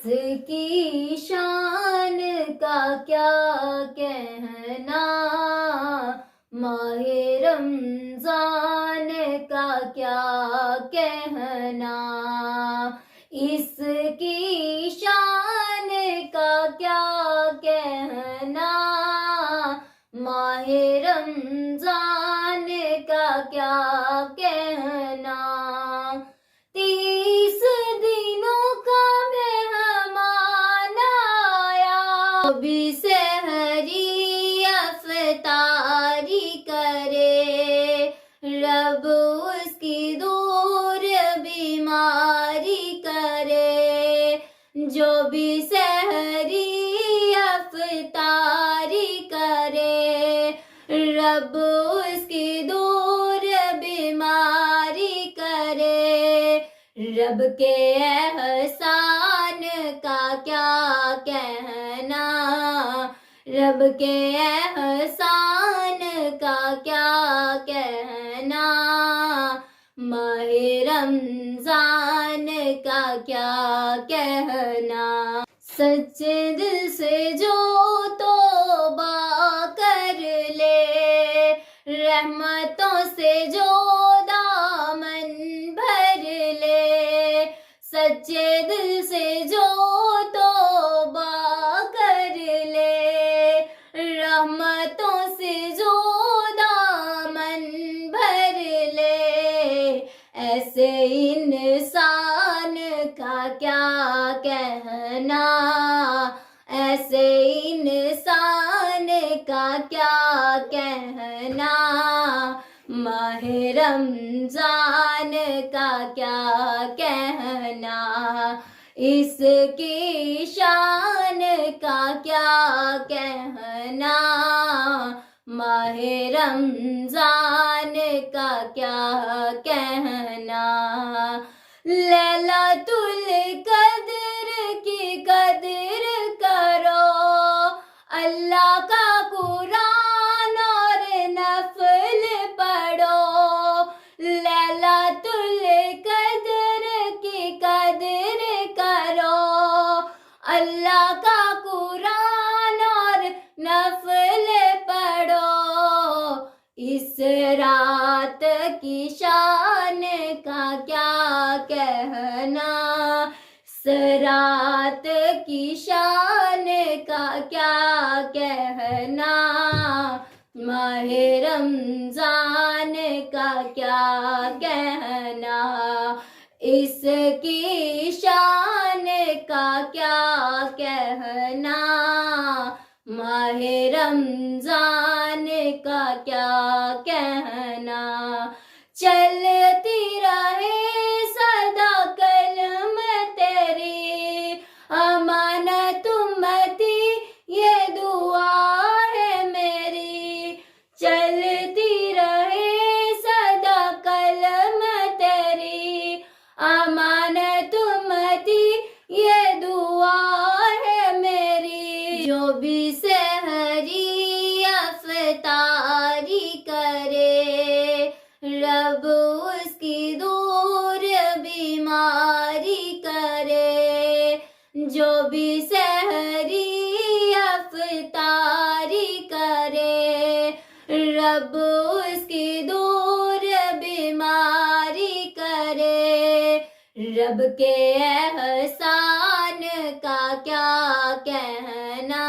کی شان کا کیا کہنا، ماہ رمضان کا کیا کہنا، اس کی شان کا کیا کہنا، ماہ رمضان کا کیا کہنا، 30 دنوں کا مہمان آیا، بھی سحری افطاری کرے، رب اس کی دور بیماری کرے، جو بھی سحری افطاری کرے، رب اس کی دور بیماری کرے، رب کے احسان کا کیا کہنا، رب کے احسان کا کیا کہنا، ماہ رمضان کا کیا کہنا، سچے دل سے جو توبہ کر لے، رحمتوں سے جو دامن بھر لے، سچے دل سے جو توبہ کر لے، رحمتوں سے جو دامن بھر لے، ایسے انسان کا کیا کہنا، ایسے انسان کا کیا کہنا، ماہ رمضان کا کیا کہنا، اس کی شان کا کیا کہنا، ماہ رمضان کا کیا کہنا، لیلۃ القدر کی قدر کرو، اللہ کا قرآن اور نفل پڑھو، لیلۃ القدر کی قدر کرو، اللہ کا قرآن اور نفل پڑھو، اس رات کی شان کا کیا کہنا، اس رات کی شان کا کیا کہنا، ماہ رمضان کا کیا کہنا، اس کی شان کا کیا کہنا، ماہ رمضان کا کیا کہنا، چلتی رہے سدا کلمہ تیری، امانت امتی یہ دعا ہے میری، چلتی رہے سدا کلمہ تیری، امانت امتی یہ دعا ہے میری، جو بھی سحری افطاری کرے، رب اس کی دور بیماری کرے، جو بھی سحری افطاری کرے، رب اس کی دور بیماری کرے، رب کے احسان کا کیا کہنا،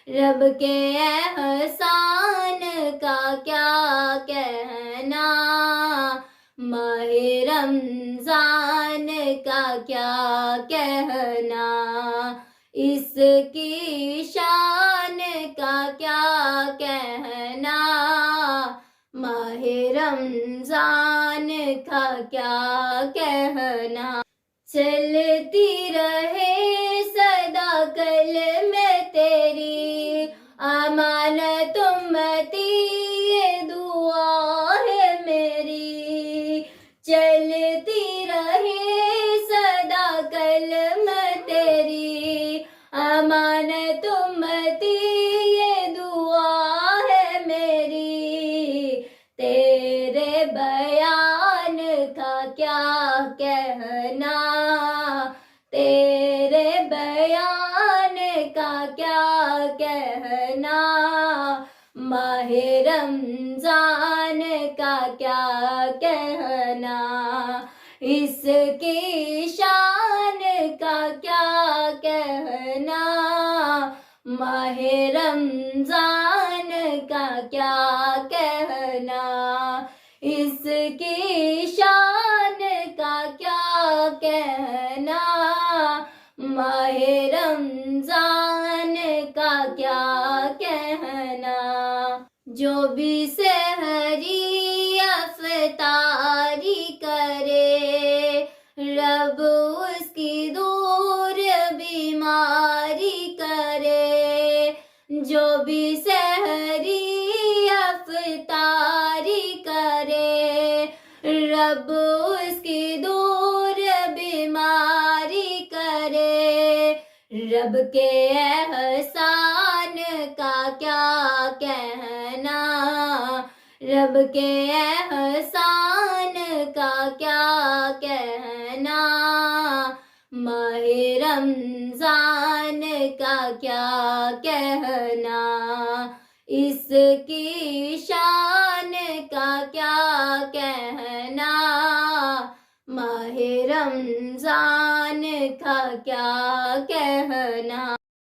رب کے احسان کا کیا کہنا، ماہ رمضان کا کیا کہنا، اس کی شان کا کیا کہنا، ماہ رمضان کا کیا کہنا، چلتی رہے سدا کلمہ تیری، امانت امتی یہ دعا ہے میری، چلتی رہے سدا کلمہ تیری، امانت امتی یہ دعا ہے میری، تیرے بیان کا کیا کہنا، رمضان کا کیا کہنا، اس کی شان کا کیا کہنا، ماہ رمضان کا کیا کہنا، اس کی شان کا کیا کہنا، ماہ رمضان کا کیا کہنا۔ جو بھی سحری افطاری کرے، رب اس کی دور بیماری کرے، جو بھی سحری افطاری کرے، رب اس کی دور بیماری کرے، رب کے احسان کا کیا کہنا، رب کے احسان کا کیا کہنا، ماہ رمضان کا کیا کہنا، اس کی شان کا کیا کہنا، ماہ رمضان کا کیا کہنا۔